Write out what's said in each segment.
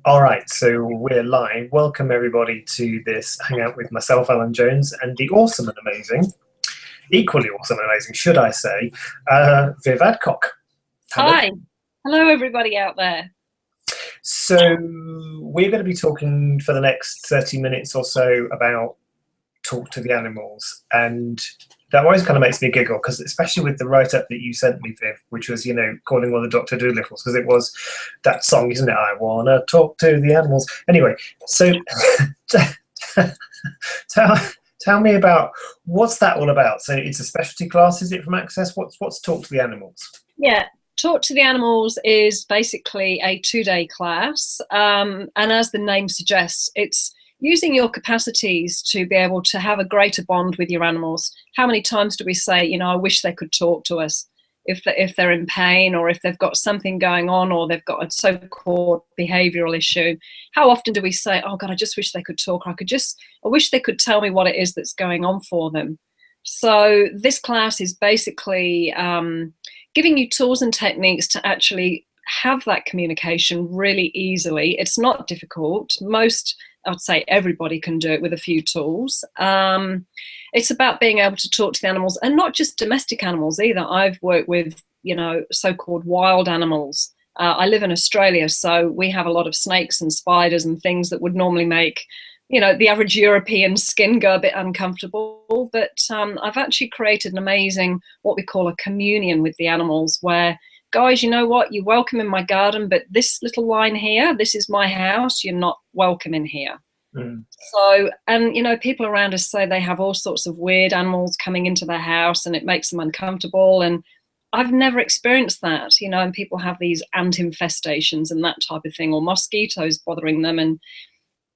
All right, so we're live. Welcome everybody to this hangout with myself, Alan Jones, and the awesome and amazing, equally awesome and amazing, should I say, Viv Adcock. Hello. Hi. Hello, everybody out there. So we're going to be talking for the next 30 minutes or so about talk to the animals, and that always kind of makes me giggle, because especially with the write-up that you sent me, Viv, which was, calling all the Dr. Dolittles, because it was that song, isn't it? I want to talk to the animals. Anyway, so tell me about, what's that all about? So it's a specialty class, is it, from Access? What's Talk to the Animals? Yeah, Talk to the Animals is basically a 2-day class, and as the name suggests, it's using your capacities to be able to have a greater bond with your animals. How many times do we say, I wish they could talk to us if they're in pain, or if they've got something going on, or they've got a so-called behavioural issue? How often do we say, oh God, I just wish they could talk, or I wish they could tell me what it is that's going on for them? So this class is basically giving you tools and techniques to actually have that communication really easily. It's not difficult. I'd say everybody can do it with a few tools. It's about being able to talk to the animals, and not just domestic animals either. I've worked with, so-called wild animals. I live in Australia, so we have a lot of snakes and spiders and things that would normally make, the average European skin go a bit uncomfortable. But I've actually created an amazing, what we call a communion with the animals, where, guys, you know what? You're welcome in my garden, but this little line here, this is my house. You're not welcome in here. Mm. So, and, people around us say they have all sorts of weird animals coming into their house and it makes them uncomfortable. And I've never experienced that, and people have these ant infestations and that type of thing, or mosquitoes bothering them. And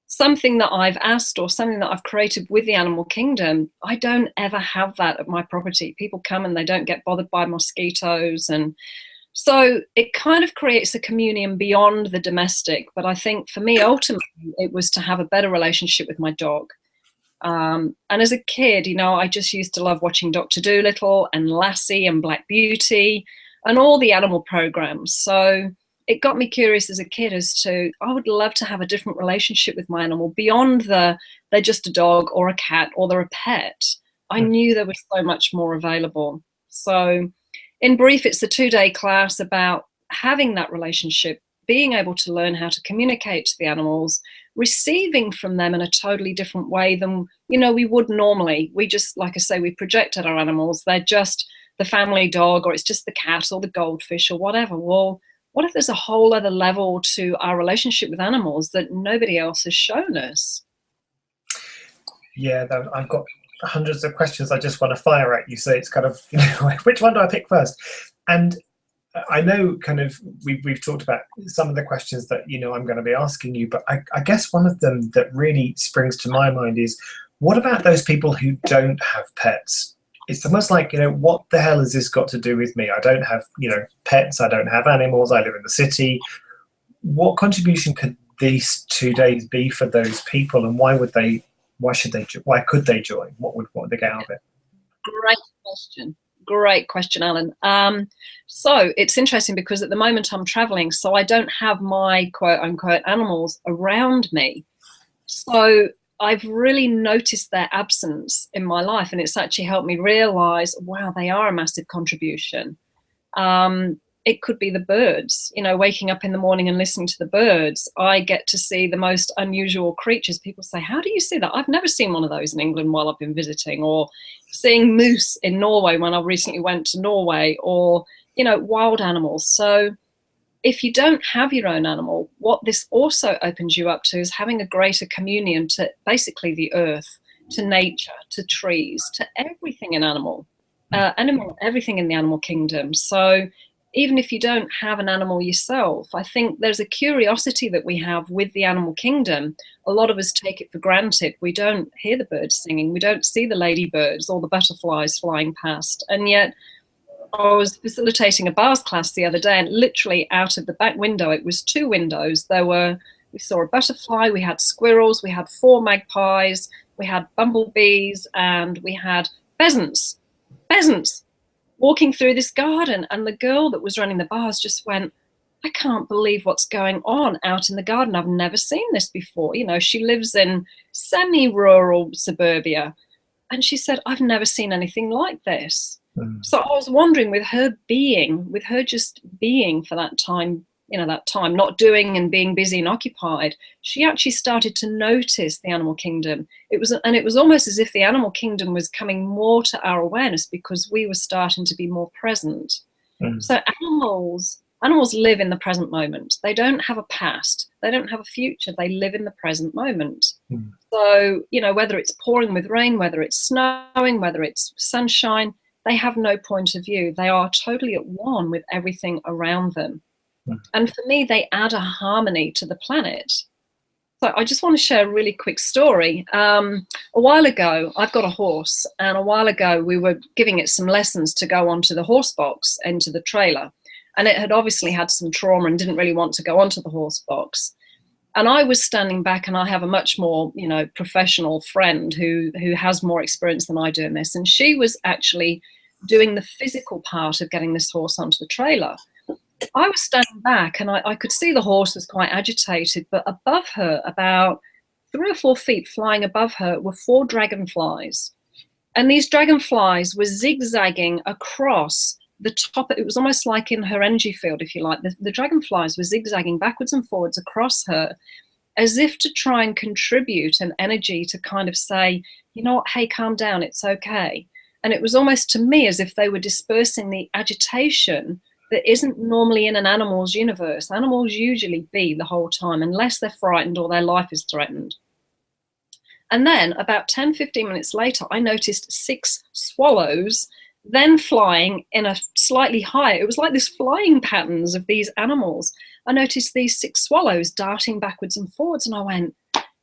something that I've asked, or something that I've created with the animal kingdom, I don't ever have that at my property. People come and they don't get bothered by mosquitoes. And so it kind of creates a communion beyond the domestic. But I think for me, ultimately, it was to have a better relationship with my dog. And as a kid, I just used to love watching Dr. Dolittle and Lassie and Black Beauty and all the animal programs. So it got me curious as a kid as to, I would love to have a different relationship with my animal beyond they're just a dog or a cat or they're a pet. I knew there was so much more available. So in brief, it's a 2-day class about having that relationship, being able to learn how to communicate to the animals, receiving from them in a totally different way than, we would normally. We just, like I say, we project at our animals. They're just the family dog, or it's just the cat or the goldfish or whatever. Well, what if there's a whole other level to our relationship with animals that nobody else has shown us? Yeah, I've got hundreds of questions I just want to fire at you. So it's kind of, which one do I pick first? And I know kind of we've talked about some of the questions that, I'm going to be asking you, but I guess one of them that really springs to my mind is, what about those people who don't have pets? It's almost like, what the hell has this got to do with me? I don't have, pets. I don't have animals. I live in the city. What contribution could these 2 days be for those people, and why could they join? What would they get out of it? Great question, Alan. So it's interesting because at the moment I'm traveling, so I don't have my quote unquote animals around me. So I've really noticed their absence in my life, and it's actually helped me realize, wow, they are a massive contribution. It could be the birds, waking up in the morning and listening to the birds. I get to see the most unusual creatures. People say, how do you see that? I've never seen one of those in England while I've been visiting, or seeing moose in Norway when I recently went to Norway, or, wild animals. So if you don't have your own animal, what this also opens you up to is having a greater communion to basically the earth, to nature, to trees, to everything in everything in the animal kingdom. So even if you don't have an animal yourself, I think there's a curiosity that we have with the animal kingdom. A lot of us take it for granted. We don't hear the birds singing. We don't see the ladybirds or the butterflies flying past. And yet I was facilitating a bars class the other day, and literally out of the back window, it was 2 windows. We saw a butterfly, we had squirrels, we had 4 magpies, we had bumblebees, and we had pheasants walking through this garden. And the girl that was running the bars just went, I can't believe what's going on out in the garden. I've never seen this before. You know, she lives in semi-rural suburbia. And she said, I've never seen anything like this. So I was wondering, with her just being for that time, you know, that time, not doing and being busy and occupied, she actually started to notice the animal kingdom. It was almost as if the animal kingdom was coming more to our awareness because we were starting to be more present. So animals live in the present moment. They don't have a past. They don't have a future. They live in the present moment. So, you know, whether it's pouring with rain, whether it's snowing, whether it's sunshine, they have no point of view. They are totally at one with everything around them. And for me, they add a harmony to the planet. So I just want to share a really quick story. A while ago, I've got a horse, and a while ago we were giving it some lessons to go onto the horse box into the trailer. And it had obviously had some trauma and didn't really want to go onto the horse box. And I was standing back, and I have a much more, you know, professional friend who has more experience than I do in this. And she was actually doing the physical part of getting this horse onto the trailer. I was standing back, and I could see the horse was quite agitated, but above her, about 3 or 4 feet flying above her, were 4 dragonflies. And these dragonflies were zigzagging across the top. It was almost like in her energy field, if you like. The dragonflies were zigzagging backwards and forwards across her, as if to try and contribute an energy to kind of say, you know what, hey, calm down, it's okay. And it was almost to me as if they were dispersing the agitation that isn't normally in an animal's universe. Animals usually be the whole time, unless they're frightened or their life is threatened. And then about 10-15 minutes later, I noticed 6 swallows then flying in a slightly higher, it was like this flying patterns of these animals. I noticed these 6 swallows darting backwards and forwards, and I went,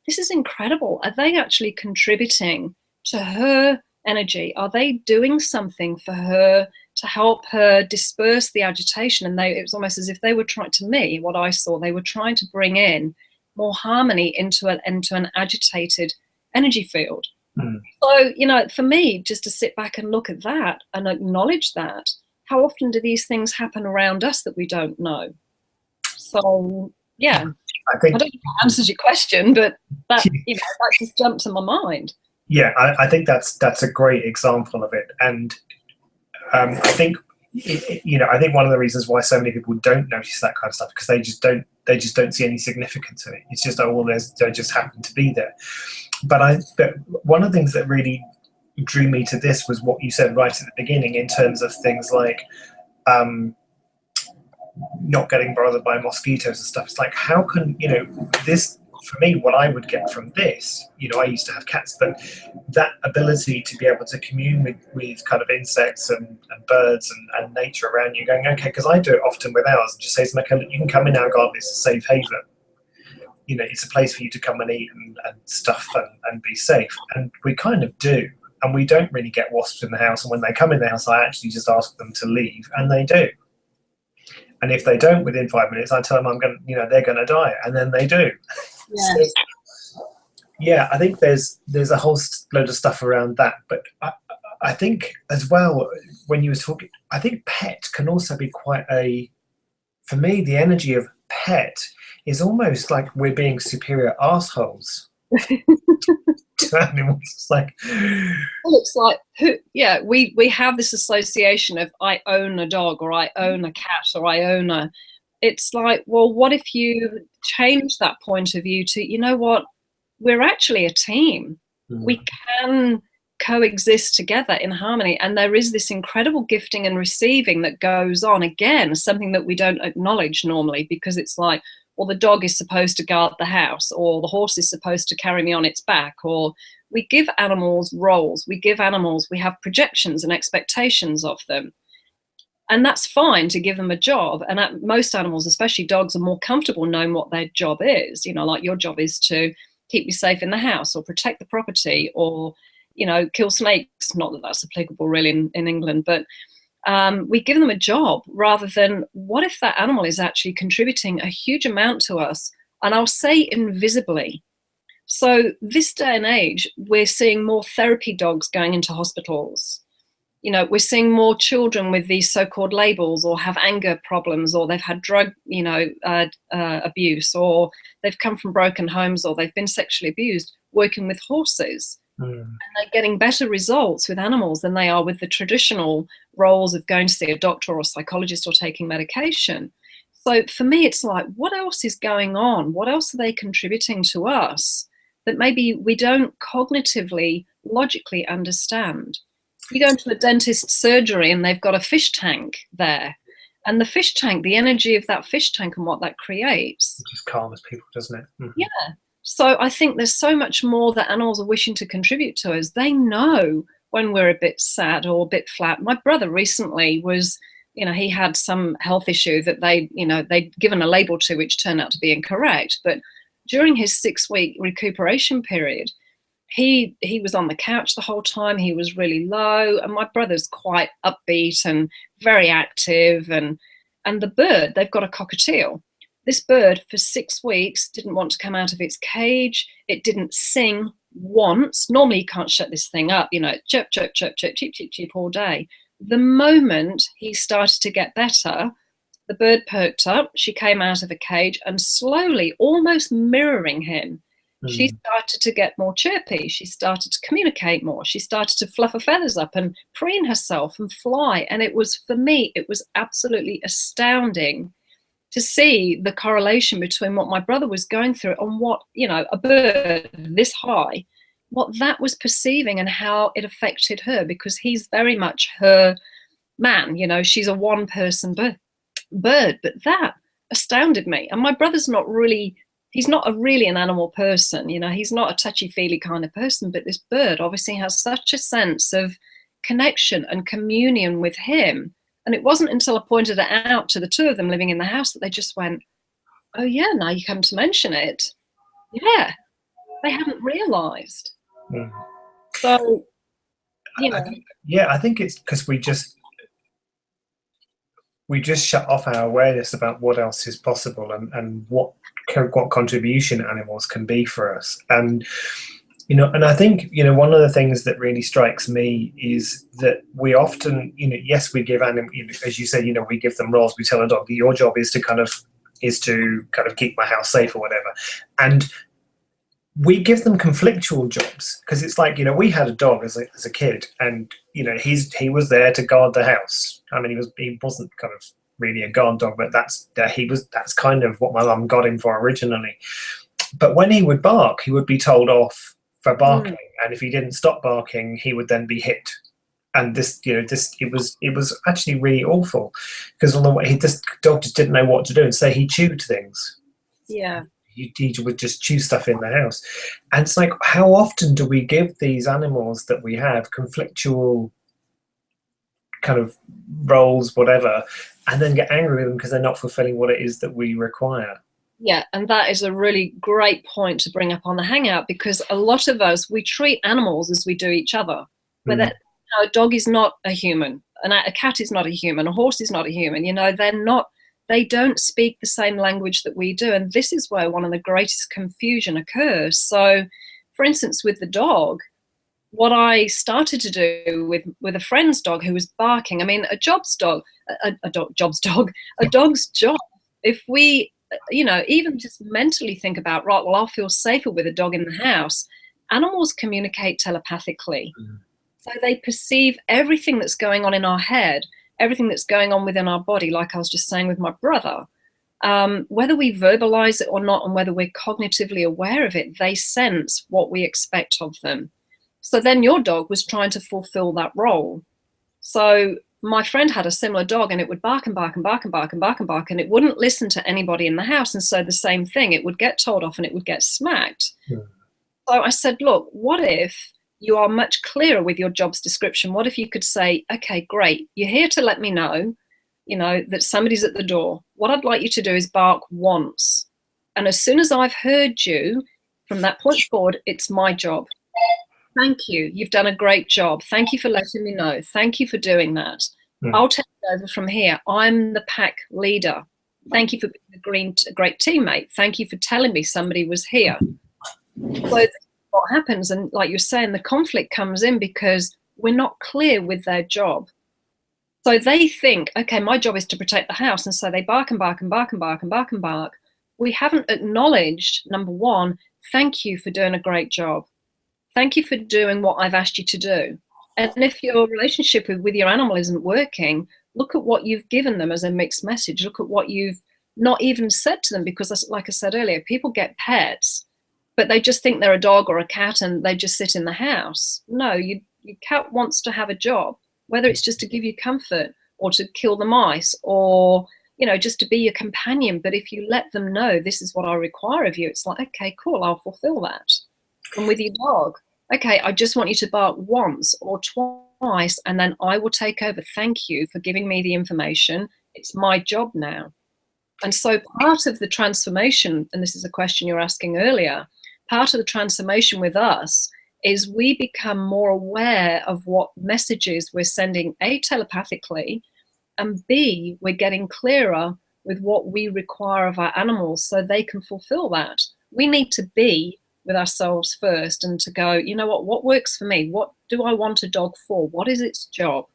this is incredible. Are they actually contributing to her energy? Are they doing something for her to help her disperse the agitation? And it was almost as if they were trying, to me, what I saw, they were trying to bring in more harmony into an agitated energy field. So, you know, for me, just to sit back and look at that and acknowledge that, how often do these things happen around us that we don't know? So, yeah, I don't know if that answers your question, but that, you know, that just jumped to my mind. Yeah, I think that's a great example of it. And I think, you know, I think one of the reasons why so many people don't notice that kind of stuff, because they just don't see any significance in it. It's just, oh, well, they just happen to be there. But one of the things that really drew me to this was what you said right at the beginning, in terms of things like not getting bothered by mosquitoes and stuff. It's like, how can, you know, this, for me, what I would get from this, you know, I used to have cats, but that ability to be able to commune with kind of insects and birds and nature around you, going, okay, because I do it often with ours, and just say to them, okay, you can come in our garden, it's a safe haven. You know, it's a place for you to come and eat and stuff and be safe. And we kind of do. And we don't really get wasps in the house. And when they come in the house, I actually just ask them to leave, and they do. And if they don't within 5 minutes, I tell them they're going to die, and then they do. Yes. So, yeah, I think there's a whole load of stuff around that. But I think as well, when you were talking, I think pet can also be quite for me, the energy of pet is almost like we're being superior assholes to animals. It's like, well, it's like, we have this association of I own a dog, or I own a cat, or I own a. It's like, well, what if you change that point of view to, you know what, we're actually a team. We can coexist together in harmony, and there is this incredible gifting and receiving that goes on. Again, something that we don't acknowledge normally, because it's like, well, the dog is supposed to guard the house, or the horse is supposed to carry me on its back, or we give animals roles, we have projections and expectations of them. And that's fine to give them a job. And most animals, especially dogs, are more comfortable knowing what their job is. You know, like your job is to keep you safe in the house, or protect the property, or, you know, kill snakes. Not that that's applicable really in England, but we give them a job, rather than what if that animal is actually contributing a huge amount to us, and I'll say invisibly. So this day and age, we're seeing more therapy dogs going into hospitals. You know, we're seeing more children with these so-called labels, or have anger problems, or they've had drug, abuse, or they've come from broken homes, or they've been sexually abused, working with horses. And they're getting better results with animals than they are with the traditional roles of going to see a doctor or a psychologist or taking medication. So for me, it's like, what else is going on? What else are they contributing to us that maybe we don't cognitively, logically understand? You go into a dentist's surgery and they've got a fish tank there. And the fish tank, the energy of that fish tank and what that creates. It just calms people, doesn't it? Yeah. So I think there's so much more that animals are wishing to contribute to us. They know when we're a bit sad or a bit flat. My brother recently was, he had some health issue that they'd given a label to, which turned out to be incorrect. But during his 6-week recuperation period, he was on the couch the whole time. He was really low, and my brother's quite upbeat and very active. And the bird, they've got a cockatiel. This bird for 6 weeks didn't want to come out of its cage. It didn't sing once. Normally you can't shut this thing up, chirp, chirp, chirp, chirp, cheep, cheep, cheep all day. The moment he started to get better, the bird perked up. She came out of a cage, and slowly, almost mirroring him, she started to get more chirpy. She started to communicate more. She started to fluff her feathers up and preen herself and fly. And it was, for me, it was absolutely astounding to see the correlation between what my brother was going through and what, a bird this high, what that was perceiving and how it affected her, because he's very much her man. She's a one-person bird, but that astounded me. And my brother's he's not really an animal person, he's not a touchy-feely kind of person, but this bird obviously has such a sense of connection and communion with him. And it wasn't until I pointed it out to the two of them living in the house that they just went, oh yeah, now you come to mention it. Yeah, they hadn't realised. So, I think it's because we just shut off our awareness about what else is possible and what contribution animals can be for us. And and I think one of the things that really strikes me is that we often yes, we give animals, as you say, we give them roles. We tell a dog, your job is to kind of keep my house safe or whatever, and we give them conflictual jobs, because it's like, we had a dog as a kid, and he was there to guard the house. I mean, he wasn't kind of really a guard dog, but that's kind of what my mum got him for originally. But when he would bark, he would be told off for barking, and if he didn't stop barking, he would then be hit. And it was actually really awful, because on the way, this dog just didn't know what to do, and so he chewed things. Yeah. He would just chew stuff in the house. And it's like, how often do we give these animals that we have conflictual kind of roles, whatever, and then get angry with them because they're not fulfilling what it is that we require? Yeah, and that is a really great point to bring up on the Hangout, because a lot of us, we treat animals as we do each other. Whether a dog is not a human, a cat is not a human, a horse is not a human. They don't speak the same language that we do, and this is where one of the greatest confusion occurs. So, for instance, with the dog, what I started to do with a friend's dog who was barking, I mean, a dog's job, if we, even just mentally think about, right, well, I'll feel safer with a dog in the house. Animals communicate telepathically. So they perceive everything that's going on in our head, everything that's going on within our body, like I was just saying with my brother. Whether we verbalize it or not, and whether we're cognitively aware of it, they sense what we expect of them. So then your dog was trying to fulfill that role. So my friend had a similar dog, and it would bark and bark and bark and bark and bark and bark, and it wouldn't listen to anybody in the house. And so the same thing, it would get told off and it would get smacked. So I said, look, what if you are much clearer with your job's description? What if you could say, okay, great, you're here to let me know, that somebody's at the door. What I'd like you to do is bark once. And as soon as I've heard you, from that point forward, it's my job. Thank you. You've done a great job. Thank you for letting me know. Thank you for doing that. I'll take it over from here. I'm the pack leader. Thank you for being a great teammate. Thank you for telling me somebody was here. So what happens, and like you're saying, the conflict comes in because we're not clear with their job. So they think, okay, my job is to protect the house. And so they bark and bark and bark and bark and bark and bark. We haven't acknowledged, number one, thank you for doing a great job. Thank you for doing what I've asked you to do. And if your relationship with your animal isn't working, look at what you've given them as a mixed message. Look at what you've not even said to them, because like I said earlier, people get pets, but they just think they're a dog or a cat and they just sit in the house. No, your cat wants to have a job, whether it's just to give you comfort or to kill the mice or, you know, just to be your companion. But if you let them know this is what I require of you, it's like, okay, cool, I'll fulfill that. And with your dog, okay, I just want you to bark once or twice and then I will take over. Thank you for giving me the information. It's my job now. And so part of the transformation, and this is a question you were asking earlier, part of the transformation with us is we become more aware of what messages we're sending, A, telepathically, and B, we're getting clearer with what we require of our animals so they can fulfill that. We need to be with ourselves first and to go, you know what works for me? What do I want a dog for? What is its job?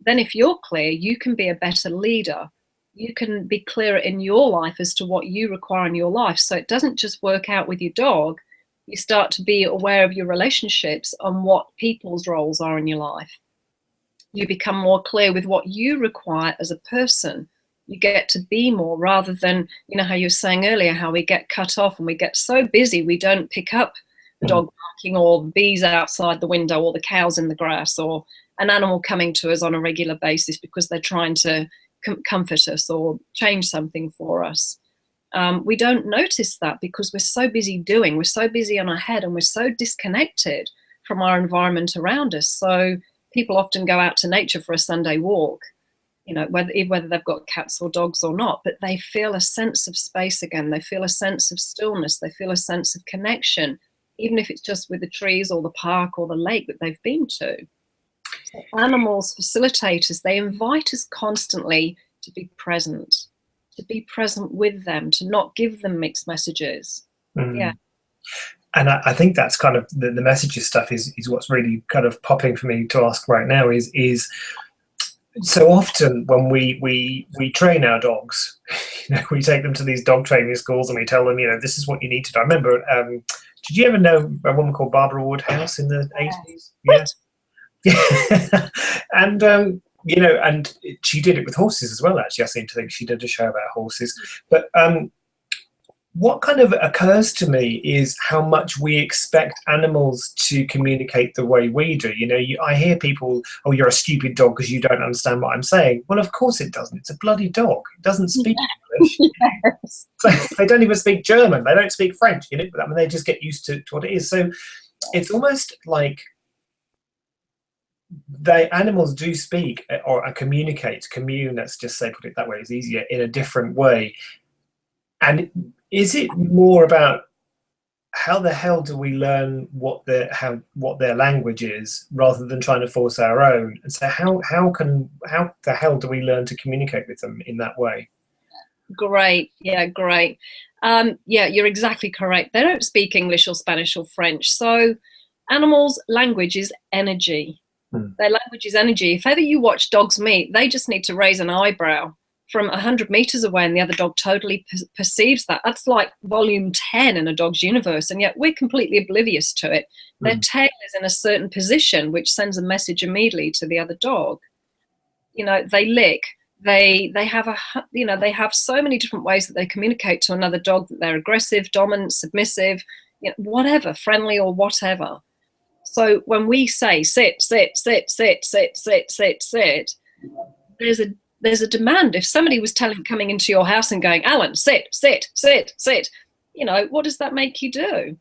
Then if you're clear, you can be a better leader. You can be clearer in your life as to what you require in your life. So it doesn't just work out with your dog. You start to be aware of your relationships and what people's roles are in your life. You become more clear with what you require as a person. You get to be more, rather than, you know, how you were saying earlier, how we get cut off and we get so busy we don't pick up the dog barking or the bees outside the window or the cows in the grass or an animal coming to us on a regular basis because they're trying to comfort us or change something for us. We don't notice that because we're so busy doing, we're so busy on our head and we're so disconnected from our environment around us. So people often go out to nature for a Sunday walk, you know, whether they've got cats or dogs or not, but they feel a sense of space again. They feel a sense of stillness. They feel a sense of connection, even if it's just with the trees or the park or the lake that they've been to. So animals facilitate us. They invite us constantly to be present with them, to not give them mixed messages. Yeah. And I think that's kind of the messages stuff is what's really kind of popping for me to ask right now is so often when we train our dogs, you know, we take them to these dog training schools and we tell them, you know, this is what you need to do. I remember, did you ever know a woman called Barbara Woodhouse in the 80s? Yeah. And you know, and she did it with horses as well, actually. I seem to think she did a show about horses. But what kind of occurs to me is how much we expect animals to communicate the way we do. You know, I hear people, oh, you're a stupid dog because you don't understand what I'm saying. Well, of course it doesn't. It's a bloody dog. It doesn't speak English. Yes. So they don't even speak German. They don't speak French. You know, I mean, they just get used to what it is. So it's almost like animals do speak or commune, let's just say, put it that way, is easier, in a different way. And is it more about how the hell do we learn what their language is rather than trying to force our own? And so how the hell do we learn to communicate with them in that way? Great. Yeah, great. Yeah, you're exactly correct. They don't speak English or Spanish or French. So animals' language is energy. Their language is energy. If ever you watch dogs meet, they just need to raise an eyebrow from 100 meters away and the other dog totally perceives that. That's like volume 10 in a dog's universe, and yet we're completely oblivious to it. Their tail is in a certain position, which sends a message immediately to the other dog. You know, they lick. They have so many different ways that they communicate to another dog, that they're aggressive, dominant, submissive, you know, whatever, friendly or whatever. So when we say sit, sit, sit, sit, sit, sit, sit, sit, there's a demand. If somebody was coming into your house and going, Alan, sit, sit, sit, sit, you know, what does that make you do?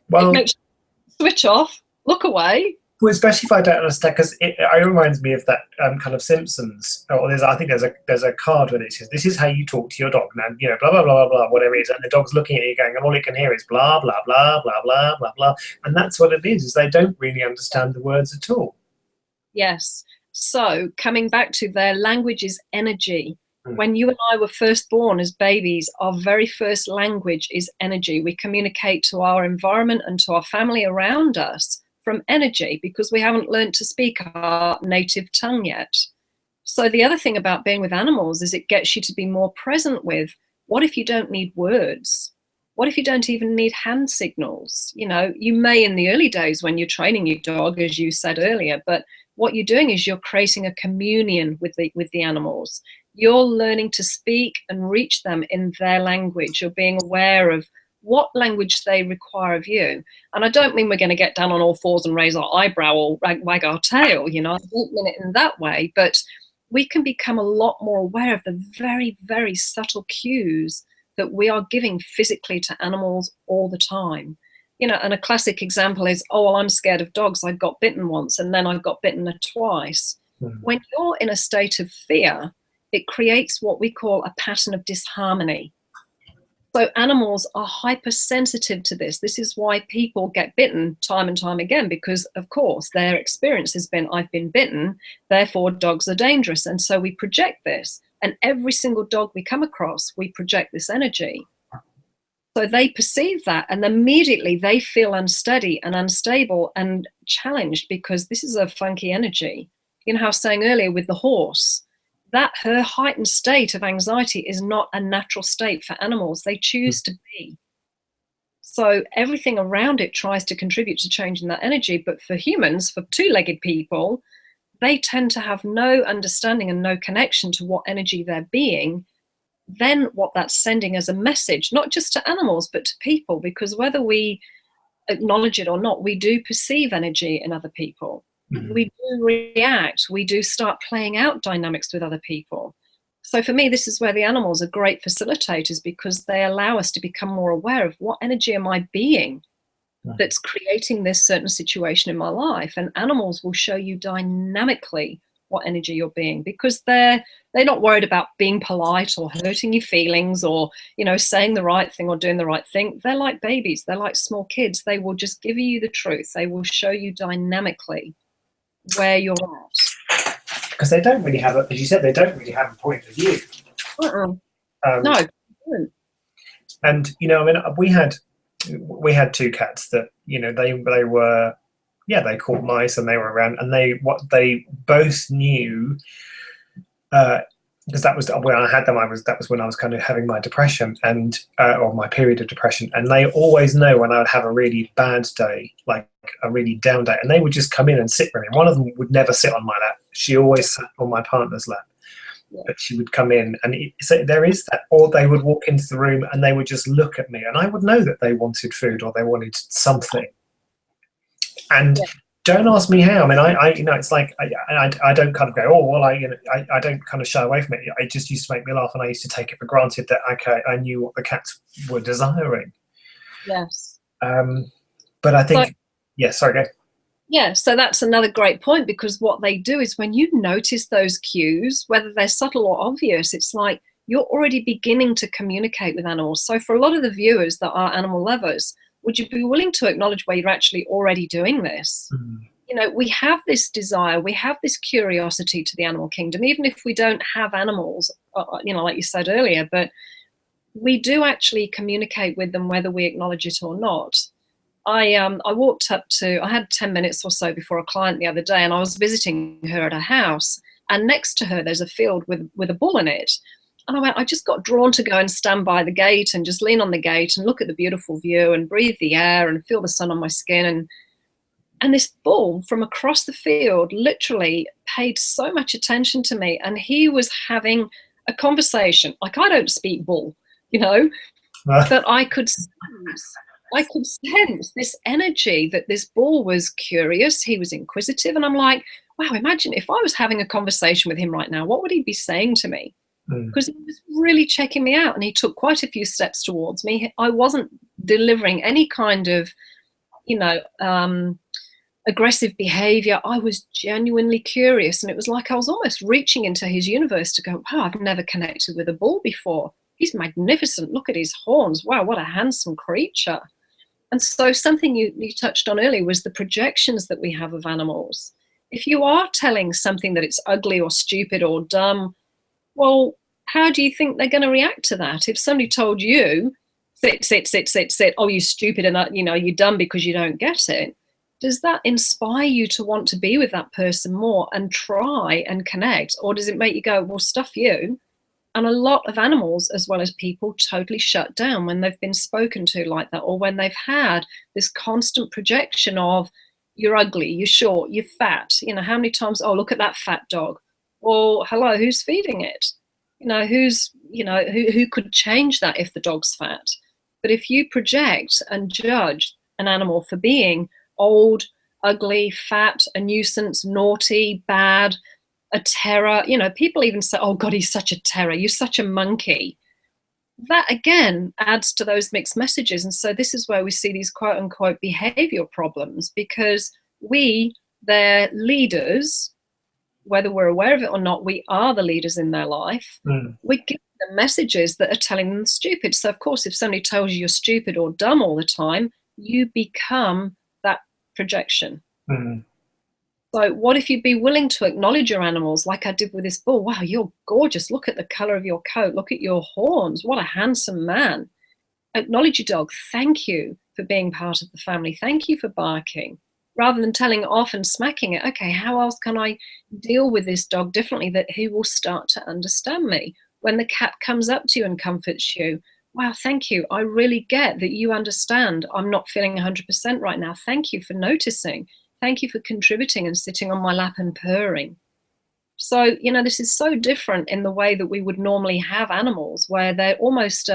Well, it makes you switch off, look away. Well, especially if I don't understand, because it reminds me of that kind of Simpsons. Or I think there's a card where it says, "This is how you talk to your dog." Now, you know, blah blah blah blah, whatever it is, and the dog's looking at you, going, and all it can hear is blah blah blah blah blah blah blah, and that's what it is they don't really understand the words at all. Yes. So coming back to their language is energy. When you and I were first born as babies, our very first language is energy. We communicate to our environment and to our family around us from energy because we haven't learned to speak our native tongue yet. So the other thing about being with animals is it gets you to be more present with, what if you don't need words? What if you don't even need hand signals? You know, you may in the early days when you're training your dog, as you said earlier, but what you're doing is you're creating a communion with the animals. You're learning to speak and reach them in their language. You're being aware of what language they require of you. And I don't mean we're going to get down on all fours and raise our eyebrow or wag our tail, you know, I don't mean it in that way, but we can become a lot more aware of the very, very subtle cues that we are giving physically to animals all the time. You know, and a classic example is, oh, well, I'm scared of dogs. I got bitten once and then I got bitten twice. Mm. When you're in a state of fear, it creates what we call a pattern of disharmony. So animals are hypersensitive to this. This is why people get bitten time and time again, because, of course, their experience has been, I've been bitten, therefore dogs are dangerous. And so we project this. And every single dog we come across, we project this energy. So they perceive that and immediately they feel unsteady and unstable and challenged because this is a funky energy. You know how I was saying earlier with the horse, that her heightened state of anxiety is not a natural state for animals. They choose to be. So everything around it tries to contribute to changing that energy. But for humans, for two-legged people, they tend to have no understanding and no connection to what energy they're being. Then what that's sending as a message, not just to animals, but to people, because whether we acknowledge it or not, we do perceive energy in other people. Mm-hmm. We do react, we do start playing out dynamics with other people. So for me, this is where the animals are great facilitators, because they allow us to become more aware of what energy am I being that's creating this certain situation in my life. And animals will show you dynamically what energy you're being, because they're not worried about being polite or hurting your feelings or, you know, saying the right thing or doing the right thing. They're like babies. They're like small kids. They will just give you the truth. They will show you dynamically where you're at. Because they don't really have, as you said, they don't really have a point of view. No. And, you know, I mean, we had two cats that, you know, they were, yeah, they caught mice and they were around, and they both knew, because that was when I had them. That was when I was kind of having my depression and or my period of depression, and they always know when I would have a really bad day, like a really down day, and they would just come in and sit with me. One of them would never sit on my lap; she always sat on my partner's lap. Yeah. But she would come in, and so there is that. Or they would walk into the room and they would just look at me, and I would know that they wanted food or they wanted something. And don't ask me how. I mean, I you know, it's like I don't kind of go, oh well, I don't kind of shy away from it. It just used to make me laugh, and I used to take it for granted that okay, I knew what the cats were desiring. Yes. But I think, sorry, go. Yeah, so that's another great point, because what they do is when you notice those cues, whether they're subtle or obvious, it's like you're already beginning to communicate with animals. So for a lot of the viewers that are animal lovers, would you be willing to acknowledge where you're actually already doing this? Mm. You know, we have this desire, we have this curiosity to the animal kingdom, even if we don't have animals, you know, like you said earlier, but we do actually communicate with them whether we acknowledge it or not. I walked up to, I had 10 minutes or so before a client the other day, and I was visiting her at her house, and next to her there's a field with a bull in it. And I just got drawn to go and stand by the gate and just lean on the gate and look at the beautiful view and breathe the air and feel the sun on my skin. And this bull from across the field literally paid so much attention to me, and he was having a conversation. Like, I don't speak bull, you know, but I could sense this energy that this bull was curious. He was inquisitive. And I'm like, wow, imagine if I was having a conversation with him right now, what would he be saying to me? Because he was really checking me out, and he took quite a few steps towards me. I wasn't delivering any kind of, you know, aggressive behavior. I was genuinely curious, and it was like I was almost reaching into his universe to go, wow, I've never connected with a bull before. He's magnificent. Look at his horns. Wow, what a handsome creature. And so something you touched on earlier was the projections that we have of animals. If you are telling something that it's ugly or stupid or dumb, well, how do you think they're going to react to that? If somebody told you, sit, oh, you stupid, and you know, you're dumb because you don't get it, does that inspire you to want to be with that person more and try and connect? Or does it make you go, well, stuff you? And a lot of animals, as well as people, totally shut down when they've been spoken to like that, or when they've had this constant projection of, you're ugly, you're short, you're fat. You know, how many times, oh, look at that fat dog. Well, hello, who's feeding it? You know, who could change that if the dog's fat? But if you project and judge an animal for being old, ugly, fat, a nuisance, naughty, bad, a terror, you know, people even say, oh God, he's such a terror, you're such a monkey. That again adds to those mixed messages. And so this is where we see these quote unquote behavioral problems, because we, their leaders, whether we're aware of it or not, we are the leaders in their life. We give them messages that are telling them stupid. So of course, if somebody tells you you're stupid or dumb all the time, you become that projection. So what if you'd be willing to acknowledge your animals like I did with this bull? Wow, you're gorgeous. Look at the color of your coat. Look at your horns. What a handsome man. Acknowledge your dog. Thank you for being part of the family. Thank you for barking. Rather than telling it off and smacking it, okay, how else can I deal with this dog differently that he will start to understand me? When the cat comes up to you and comforts you, wow, thank you. I really get that you understand. I'm not feeling 100% right now. Thank you for noticing. Thank you for contributing and sitting on my lap and purring. So, you know, this is so different in the way that we would normally have animals, where they're almost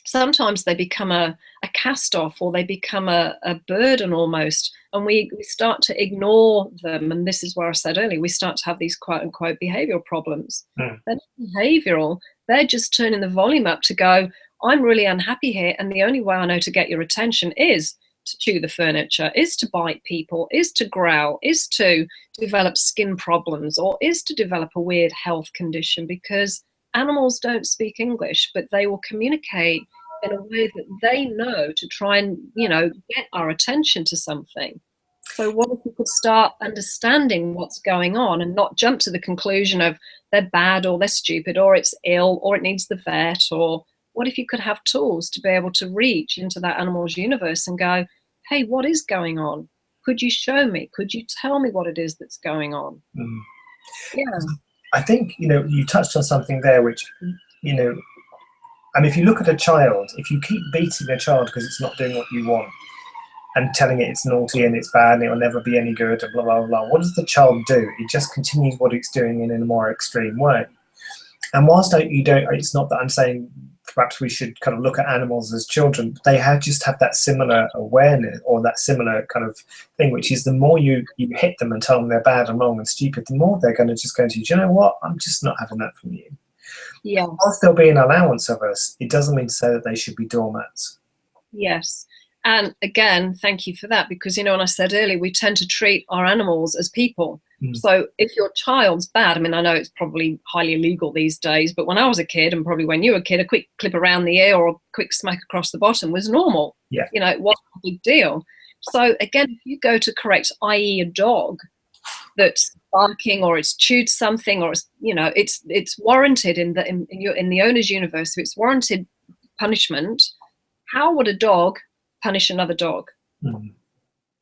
sometimes they become a cast-off, or they become a burden almost, and we start to ignore them. And this is where I said earlier, we start to have these quote-unquote behavioural problems. They're not behavioural, they're just turning the volume up to go, I'm really unhappy here, and the only way I know to get your attention is to chew the furniture, is to bite people, is to growl, is to develop skin problems, or is to develop a weird health condition, because animals don't speak English, but they will communicate in a way that they know to try and, you know, get our attention to something. So what if we could start understanding what's going on and not jump to the conclusion of they're bad or they're stupid or it's ill or it needs the vet? Or what if you could have tools to be able to reach into that animal's universe and go, hey, what is going on? Could you show me? Could you tell me what it is that's going on? Yeah. I think, you know, you touched on something there which, you know, I mean, if you look at a child, if you keep beating a child because it's not doing what you want and telling it it's naughty and it's bad and it will never be any good and blah, blah, blah, what does the child do? It just continues what it's doing in a more extreme way. And whilst it's not that I'm saying perhaps we should kind of look at animals as children, but they just have that similar awareness or that similar kind of thing, which is the more you hit them and tell them they're bad and wrong and stupid, the more they're going to just go to you, do you know what, I'm just not having that from you. Yeah. Whilst there'll be an allowance of us, it doesn't mean to say that they should be doormats. Yes. And again, thank you for that, because, you know, when I said earlier, we tend to treat our animals as people. So if your child's bad, I mean, I know it's probably highly illegal these days, but when I was a kid, and probably when you were a kid, a quick clip around the ear or a quick smack across the bottom was normal. Yeah. You know, it wasn't a big deal. So again, if you go to correct, i.e. a dog that's barking or it's chewed something or it's, you know, it's warranted in the owner's universe, if it's warranted punishment, how would a dog punish another dog?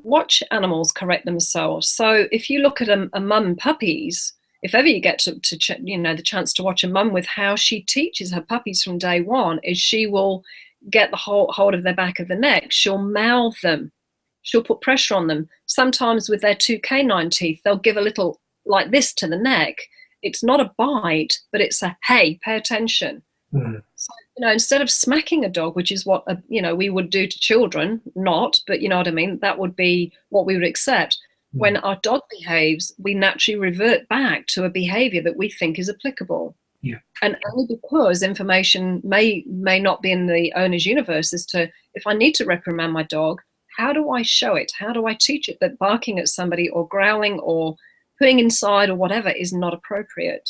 Watch animals correct themselves. So if you look at a mum and puppies, if ever you get to you know, the chance to watch a mum with how she teaches her puppies from day one, is she will get the hold of their back of the neck, she'll mouth them, she'll put pressure on them. Sometimes with their two canine teeth, they'll give a little like this to the neck. It's not a bite, but it's a, hey, pay attention. So, you know, instead of smacking a dog, which is what, you know, we would do to children, not, but you know what I mean? That would be what we would accept. When our dog behaves, we naturally revert back to a behavior that we think is applicable. Yeah. And only because information may not be in the owner's universe as to, if I need to reprimand my dog, how do I show it? How do I teach it that barking at somebody or growling or putting inside or whatever is not appropriate?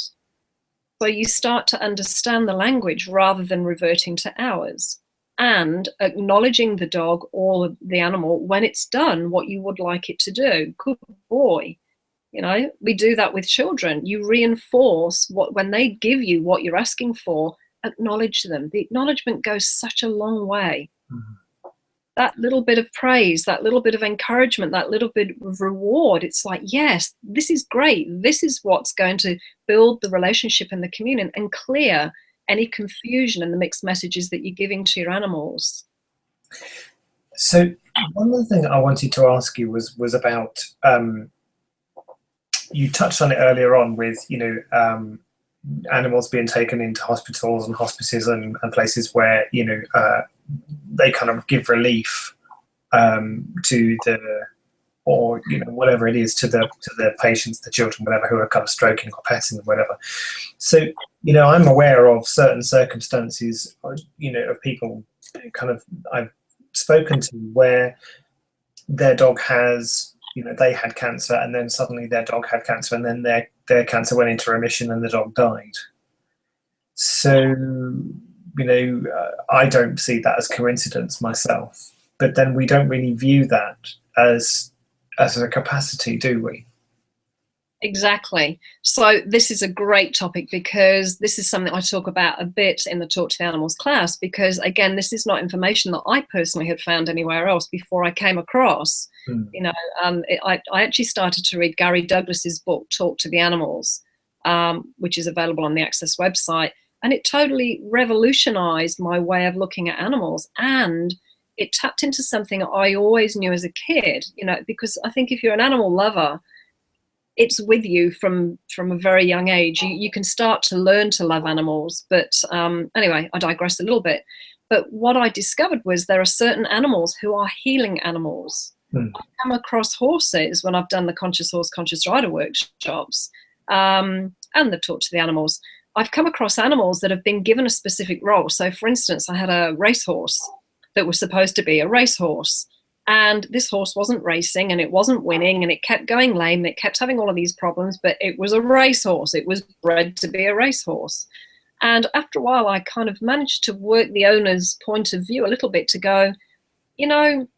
So you start to understand the language rather than reverting to ours, and acknowledging the dog or the animal when it's done what you would like it to do. Good boy. You know, we do that with children. You reinforce when they give you what you're asking for, acknowledge them. The acknowledgement goes such a long way. that little bit of praise, that little bit of encouragement, that little bit of reward, it's like, yes, this is great. This is what's going to build the relationship in the community and clear any confusion and the mixed messages that you're giving to your animals. So one other thing I wanted to ask you was about, you touched on it earlier on with, animals being taken into hospitals and hospices and places where, they kind of give relief to the, or whatever it is, to the patients, the children, whatever, who are kind of stroking or petting or whatever. So I'm aware of certain circumstances, of people kind of I've spoken to where their dog has, they had cancer, and then suddenly their dog had cancer, and then their cancer went into remission and the dog died. So I don't see that as coincidence myself, but then we don't really view that as a capacity, do we? Exactly. So this is a great topic, because this is something I talk about a bit in the Talk to the Animals class, because again, this is not information that I personally had found anywhere else before I came across. I actually started to read Gary Douglas's book, Talk to the Animals, which is available on the Access website. And it totally revolutionized my way of looking at animals. And it tapped into something I always knew as a kid, because I think if you're an animal lover, it's with you from a very young age. You can start to learn to love animals. But anyway, I digress a little bit. But what I discovered was there are certain animals who are healing animals. I've come across horses when I've done the Conscious Horse, Conscious Rider workshops and the Talk to the Animals. I've come across animals that have been given a specific role. So, for instance, I had a racehorse that was supposed to be a racehorse. And this horse wasn't racing, and it wasn't winning, and it kept going lame. It kept having all of these problems, but it was a racehorse. It was bred to be a racehorse. And after a while, I kind of managed to work the owner's point of view a little bit to go, didn't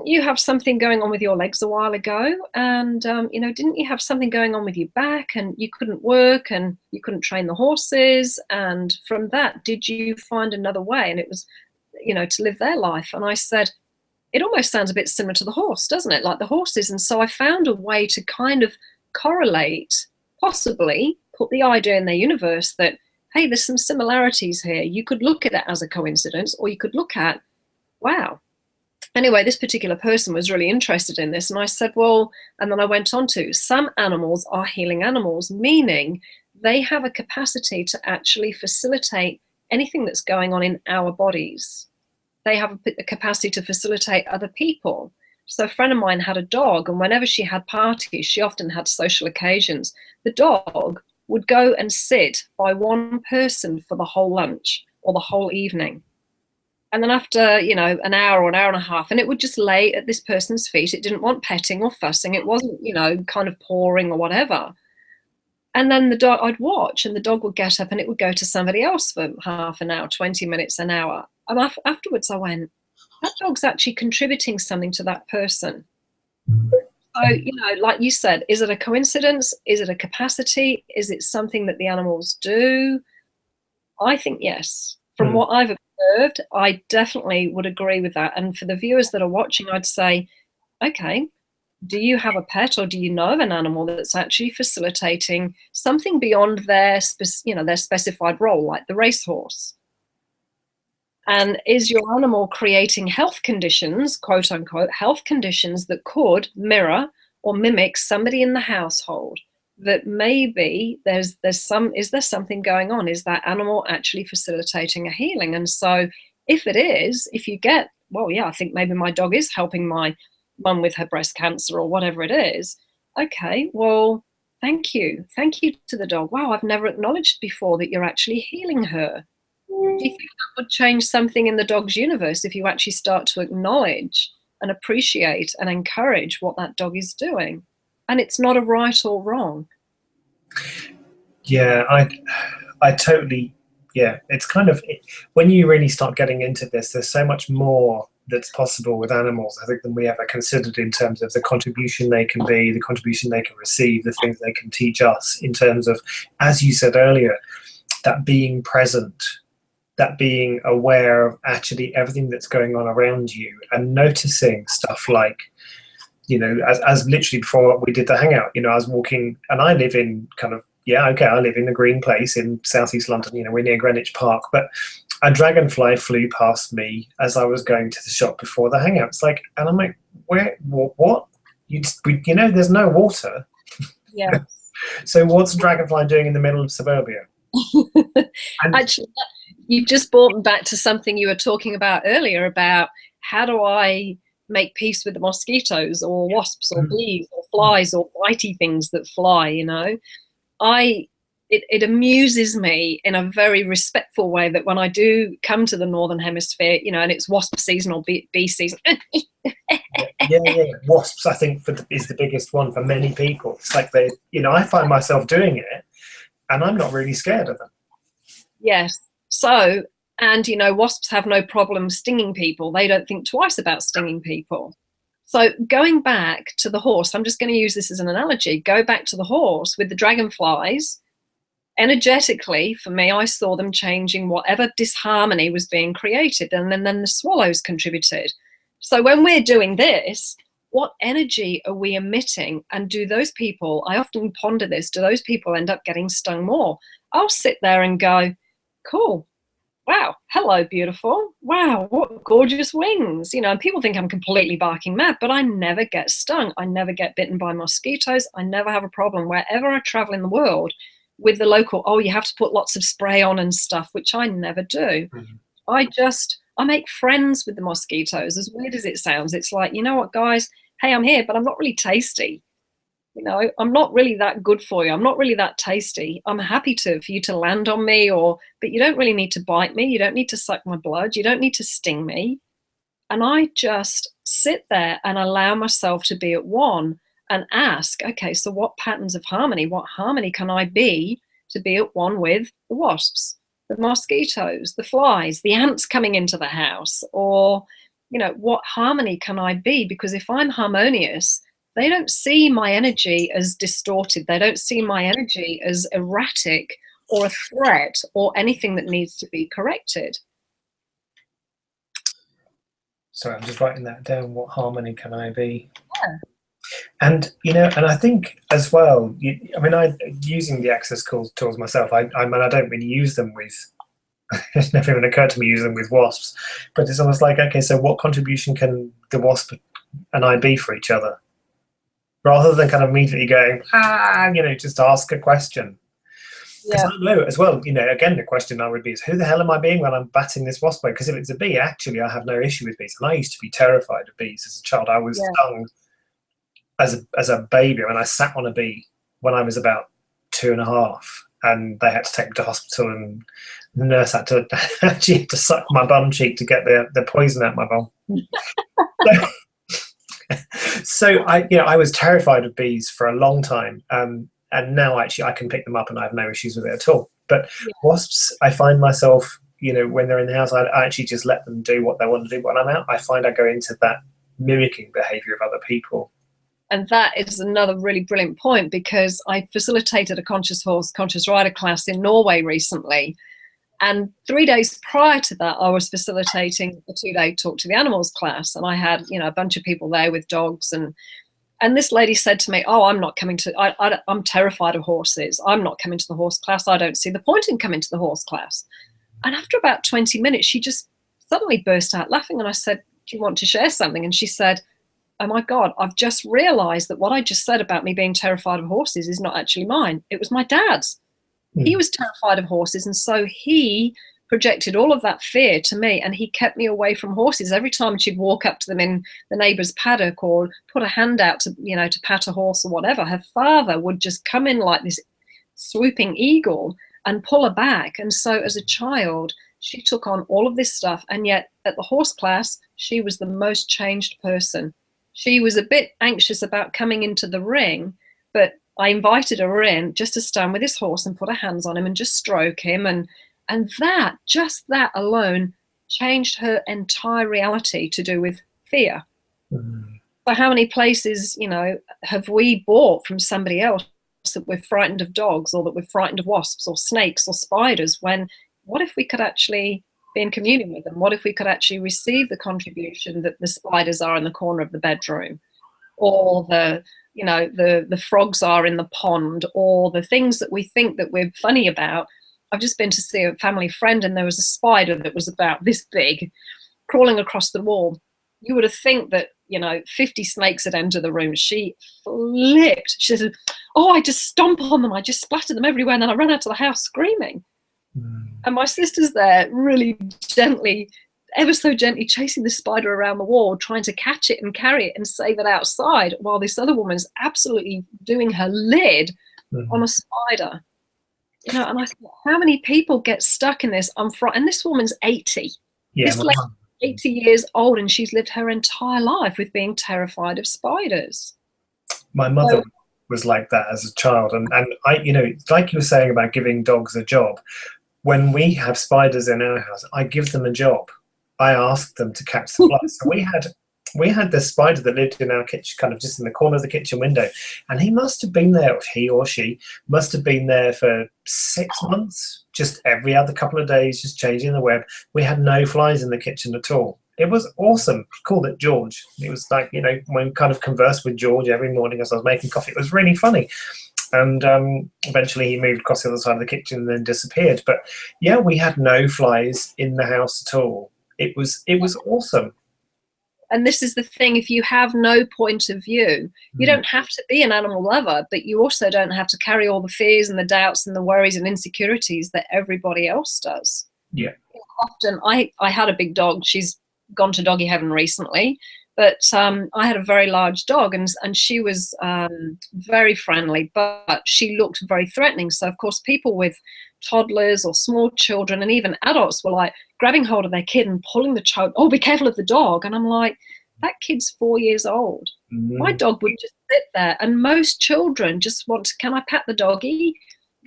you have something going on with your legs a while ago? And, didn't you have something going on with your back, and you couldn't work and you couldn't train the horses? And from that, did you find another way? And it was, to live their life. And I said, it almost sounds a bit similar to the horse, doesn't it? Like the horses. And so I found a way to kind of correlate, possibly put the idea in their universe that, hey, there's some similarities here. You could look at it as a coincidence, or you could look at, wow. Anyway, this particular person was really interested in this. And I said, well, and then I went on to, some animals are healing animals, meaning they have a capacity to actually facilitate anything that's going on in our bodies. They have a capacity to facilitate other people. So a friend of mine had a dog, and whenever she had parties, she often had social occasions. The dog would go and sit by one person for the whole lunch or the whole evening. And then after, an hour or an hour and a half, and it would just lay at this person's feet. It didn't want petting or fussing. It wasn't, kind of pawing or whatever. And then the dog, I'd watch, and the dog would get up and it would go to somebody else for half an hour, 20 minutes, an hour. And afterwards I went, that dog's actually contributing something to that person. So, like you said, is it a coincidence? Is it a capacity? Is it something that the animals do? I think yes. From what I've observed, I definitely would agree with that. And for the viewers that are watching, I'd say, okay, do you have a pet, or do you know of an animal that's actually facilitating something beyond their specified role, like the racehorse? And is your animal creating health conditions, quote unquote, health conditions that could mirror or mimic somebody in the household? That maybe is there something going on? Is that animal actually facilitating a healing? And so if it is, if you get, well, yeah, I think maybe my dog is helping my mum with her breast cancer or whatever it is. Okay, well, thank you. Thank you to the dog. Wow, I've never acknowledged before that you're actually healing her. Do you think that would change something in the dog's universe if you actually start to acknowledge and appreciate and encourage what that dog is doing? And it's not a right or wrong. Yeah, I totally, yeah. It's kind of, when you really start getting into this, there's so much more that's possible with animals, I think, than we ever considered, in terms of the contribution they can be, the contribution they can receive, the things they can teach us, in terms of, as you said earlier, that being present that being aware of actually everything that's going on around you and noticing stuff like, you know, as literally before we did the hangout, you know, I was walking, and I live in kind of, I live in a green place in southeast London, you know, we're near Greenwich Park, but a dragonfly flew past me as I was going to the shop before the hangout. It's like, and I'm like, where, what? You know, there's no water. Yeah. So what's a dragonfly doing in the middle of suburbia? Actually, you've just brought me back to something you were talking about earlier about how do I make peace with the mosquitoes or wasps or bees or flies or bitey things that fly, you know. It amuses me in a very respectful way that when I do come to the Northern Hemisphere, you know, and it's wasp season or bee season. yeah. Wasps, I think, is the biggest one for many people. It's like they, you know, I find myself doing it, and I'm not really scared of them. Yes. So, and you know, wasps have no problem stinging people. They don't think twice about stinging people. So going back to the horse, I'm just going to use this as an analogy. Go back to the horse with the dragonflies. Energetically, for me, I saw them changing whatever disharmony was being created, and then the swallows contributed. So when we're doing this, what energy are we emitting? And do those people, I often ponder this, do those people end up getting stung more? I'll sit there and go, cool. Wow, hello, beautiful. Wow, what gorgeous wings. You know, and people think I'm completely barking mad, but I never get stung. I never get bitten by mosquitoes. I never have a problem wherever I travel in the world with the local, oh, you have to put lots of spray on and stuff, which I never do. I make friends with the mosquitoes, as weird as it sounds. It's like, you know what, guys, hey, I'm here, but I'm not really tasty. You know, I'm not really that good for you. I'm not really that tasty. I'm happy for you to land on me, but you don't really need to bite me. You don't need to suck my blood. You don't need to sting me. And I just sit there and allow myself to be at one and ask, okay, so what patterns of harmony, what harmony can I be to be at one with the wasps, the mosquitoes, the flies, the ants coming into the house, or, you know, what harmony can I be? Because if I'm harmonious, they don't see my energy as distorted. They don't see my energy as erratic or a threat or anything that needs to be corrected. So I'm just writing that down. What harmony can I be? Yeah. And, you know, and I think as well, I mean, using the access tools myself, I mean, I don't really use them with, it's never even occurred to me to use them with wasps, but it's almost like, okay, so what contribution can the wasp and I be for each other? Rather than kind of immediately going, you know, just ask a question. Because I know as well, you know, again, the question I would be is, who the hell am I being when I'm batting this wasp away? Because if it's a bee, actually, I have no issue with bees. And I used to be terrified of bees as a child. I was stung as a baby when I sat on a bee when I was about 2.5, and they had to take me to hospital, and the nurse had to actually had to suck my bum cheek to get the poison out my bum. So I was terrified of bees for a long time, and now actually I can pick them up and I have no issues with it at all. But wasps, I find myself, you know, when they're in the house, I actually just let them do what they want to do. When I'm out, I find I go into that mimicking behavior of other people. And that is another really brilliant point, because I facilitated a conscious horse, conscious rider class in Norway recently. And 3 days prior to that, I was facilitating a 2-day talk to the animals class. And I had, you know, a bunch of people there with dogs. And this lady said to me, oh, I'm not coming to, I'm terrified of horses. I'm not coming to the horse class. I don't see the point in coming to the horse class. And after about 20 minutes, she just suddenly burst out laughing. And I said, do you want to share something? And she said, oh my God, I've just realized that what I just said about me being terrified of horses is not actually mine. It was my dad's. He was terrified of horses, and so he projected all of that fear to me, and he kept me away from horses. Every time she'd walk up to them in the neighbour's paddock or put a hand out to, you know, to pat a horse or whatever, her father would just come in like this swooping eagle and pull her back. And so as a child, she took on all of this stuff, and yet at the horse class, she was the most changed person. She was a bit anxious about coming into the ring, but I invited her in just to stand with his horse and put her hands on him and just stroke him. And that, just that alone, changed her entire reality to do with fear. So how many places, you know, have we bought from somebody else that we're frightened of dogs, or that we're frightened of wasps or snakes or spiders, when what if we could actually be in communion with them? What if we could actually receive the contribution that the spiders are in the corner of the bedroom, or the frogs are in the pond, or the things that we think that we're funny about? I've just been to see a family friend, and there was a spider that was about this big crawling across the wall. You would have think that 50 snakes had entered the room. She flipped. She said, "Oh, I just stomp on them. I just splattered them everywhere, and then I ran out of the house screaming." And my sister's there, really gently, ever so gently, chasing the spider around the wall, trying to catch it and carry it and save it outside, while this other woman's absolutely doing her lid on a spider. And I thought, how many people get stuck in this? And this woman's 80. Yeah, this lady's 80 years old, and she's lived her entire life with being terrified of spiders. My mother was like that as a child, and I, like you were saying about giving dogs a job. When we have spiders in our house, I give them a job. I ask them to catch the flies. So we had this spider that lived in our kitchen, kind of just in the corner of the kitchen window, and he must have been there, or he or she must have been there for 6 months, just every other couple of days, just changing the web. We had no flies in the kitchen at all. It was awesome. We called it George. It was like, when we kind of conversed with George every morning as I was making coffee. It was really funny. And eventually he moved across the other side of the kitchen and then disappeared. But yeah, we had no flies in the house at all. It was awesome. And this is the thing, if you have no point of view, you don't have to be an animal lover, but you also don't have to carry all the fears and the doubts and the worries and insecurities that everybody else does. Yeah. Often, I had a big dog. She's gone to doggy heaven recently, but I had a very large dog, and she was very friendly, but she looked very threatening. So, of course, people with toddlers or small children and even adults were like grabbing hold of their kid and pulling the child. "Oh, be careful of the dog." And I'm like, that kid's 4 years old. My dog would just sit there, and most children just want to, "Can I pat the doggy?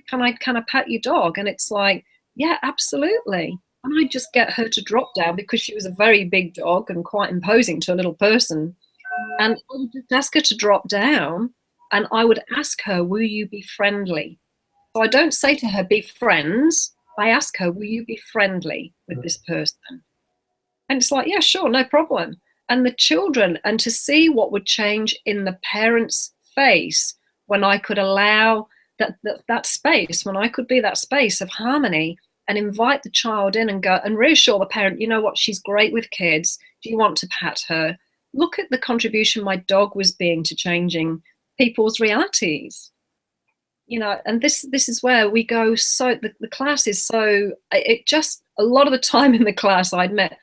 Can I pat your dog?" And it's like, yeah, absolutely. And I'd just get her to drop down, because she was a very big dog and quite imposing to a little person. And I would just ask her to drop down, and I would ask her, "Will you be friendly?" So I don't say to her, "Be friends." I ask her, "Will you be friendly with this person?" And it's like, yeah, sure, no problem. And the children, and to see what would change in the parent's face when I could allow that space, when I could be that space of harmony and invite the child in and go and reassure the parent, "You know what, she's great with kids. Do you want to pat her?" Look at the contribution my dog was being to changing people's realities. And this is where we go. So the class is so, it just, a lot of the time in the class, I admit,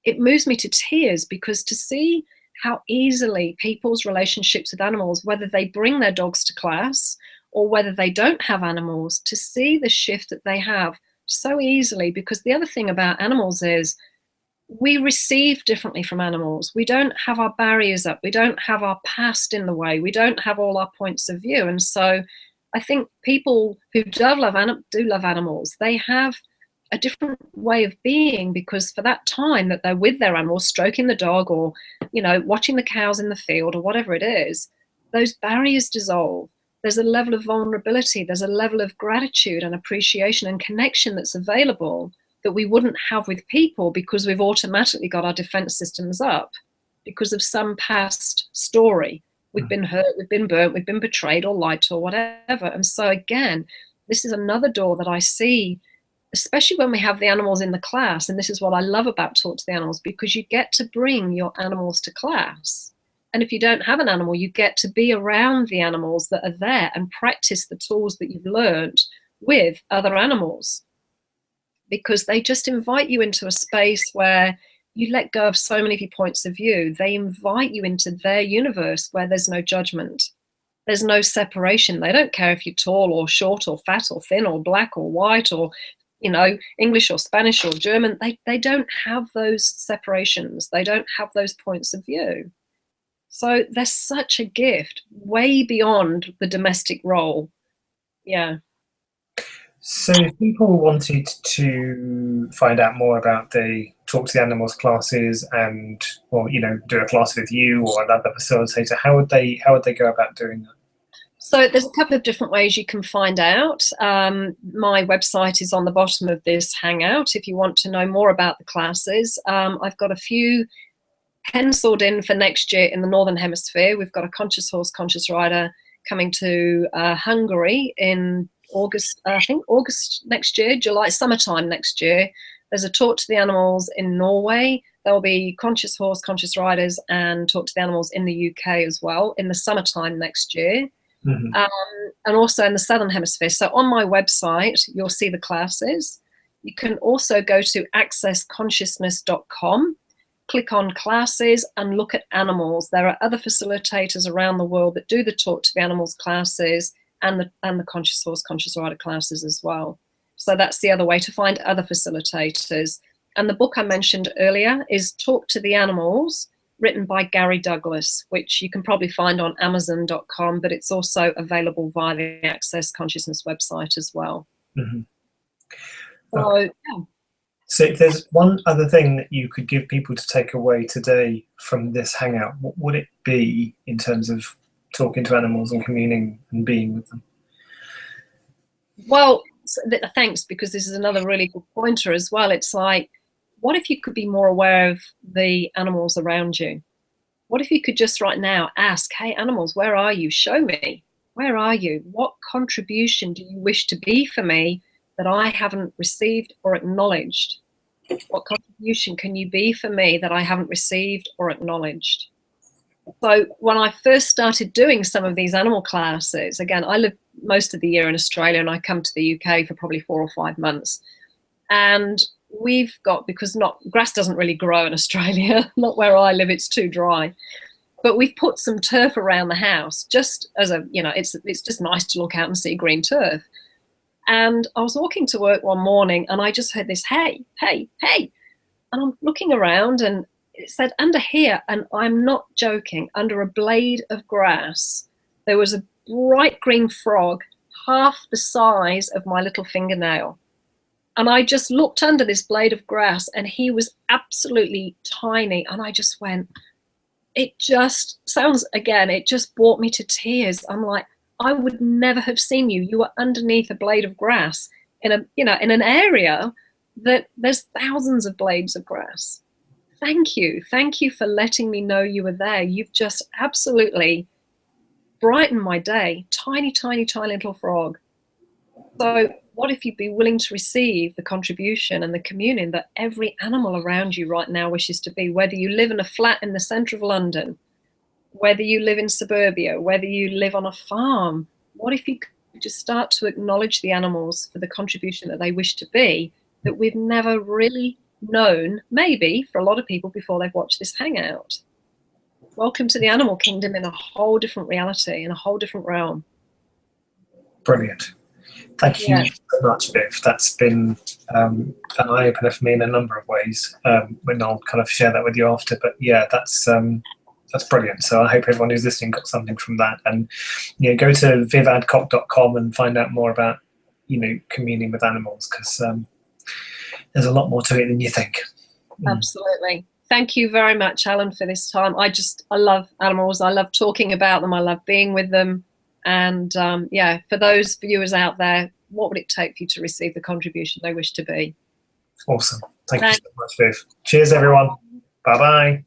it moves me to tears, because to see how easily people's relationships with animals, whether they bring their dogs to class or whether they don't have animals, to see the shift that they have so easily. Because the other thing about animals is we receive differently from animals. We don't have our barriers up. We don't have our past in the way. We don't have all our points of view. And so I think people who do love animals, they have a different way of being, because for that time that they're with their animals, stroking the dog, or watching the cows in the field, or whatever it is, those barriers dissolve. There's a level of vulnerability, there's a level of gratitude and appreciation and connection that's available that we wouldn't have with people, because we've automatically got our defense systems up because of some past story. We've been hurt, we've been burnt, we've been betrayed or lied to or whatever. And so again, this is another door that I see, especially when we have the animals in the class. And this is what I love about Talk to the Animals, because you get to bring your animals to class. And if you don't have an animal, you get to be around the animals that are there and practice the tools that you've learned with other animals, because they just invite you into a space where you let go of so many of your points of view. They invite you into their universe where there's no judgment. There's no separation. They don't care if you're tall or short or fat or thin or black or white or, English or Spanish or German. They don't have those separations. They don't have those points of view. So they're such a gift, way beyond the domestic role. Yeah. So if people wanted to find out more about the Talk to the Animals classes and, or do a class with you or another facilitator, how would they go about doing that? So there's a couple of different ways you can find out. My website is on the bottom of this hangout if you want to know more about the classes. I've got a few penciled in for next year in the Northern Hemisphere. We've got a Conscious Horse, Conscious Rider coming to Hungary in August, I think August next year, July, summertime next year. There's a Talk to the Animals in Norway. There'll be Conscious Horse, Conscious Riders and Talk to the Animals in the UK as well in the summertime next year. Mm-hmm. And also in the Southern Hemisphere. So on my website, you'll see the classes. You can also go to accessconsciousness.com, click on classes and look at animals. There are other facilitators around the world that do the Talk to the Animals classes and the Conscious Horse, Conscious Rider classes as well. So that's the other way to find other facilitators. And the book I mentioned earlier is Talk to the Animals, written by Gary Douglas, which you can probably find on Amazon.com, but it's also available via the Access Consciousness website as well. Mm-hmm. So, yeah. So if there's one other thing that you could give people to take away today from this hangout, what would it be in terms of talking to animals and communing and being with them? Well, thanks, because this is another really good pointer as well. It's like, what if you could be more aware of the animals around you? What if you could just right now ask, hey, animals, where are you? Show me. Where are you? What contribution do you wish to be for me that I haven't received or acknowledged? What contribution can you be for me that I haven't received or acknowledged? So when I first started doing some of these animal classes, again, I live most of the year in Australia and I come to the UK for probably 4 or 5 months. And we've got, because grass doesn't really grow in Australia, not where I live, it's too dry. But we've put some turf around the house just as a, it's just nice to look out and see green turf. And I was walking to work one morning and I just heard this, hey, hey, hey. And I'm looking around and it said under here, and I'm not joking, under a blade of grass, there was a bright green frog, half the size of my little fingernail. And I just looked under this blade of grass and he was absolutely tiny. And I just went, it just sounds, again, it just brought me to tears. I'm like, I would never have seen you. You were underneath a blade of grass in in an area that there's thousands of blades of grass. Thank you. Thank you for letting me know you were there. You've just absolutely brightened my day. Tiny, tiny, tiny little frog. So what if you'd be willing to receive the contribution and the communion that every animal around you right now wishes to be, whether you live in a flat in the centre of London, whether you live in suburbia, whether you live on a farm. What if you could just start to acknowledge the animals for the contribution that they wish to be, that we've never really known, maybe for a lot of people before they've watched this hangout. Welcome to the animal kingdom in a whole different reality, in a whole different realm. Brilliant. Thank you so much, Viv. That's been an eye-opener for me in a number of ways. And I'll kind of share that with you after. But yeah, that's brilliant. So I hope everyone who's listening got something from that. And go to vivadcock.com and find out more about communing with animals, because there's a lot more to it than you think. Absolutely. Thank you very much, Alan, for this time. I love animals. I love talking about them. I love being with them. And for those viewers out there, what would it take for you to receive the contribution they wish to be? Awesome. Thank you so much, Viv. Cheers, everyone. Bye-bye.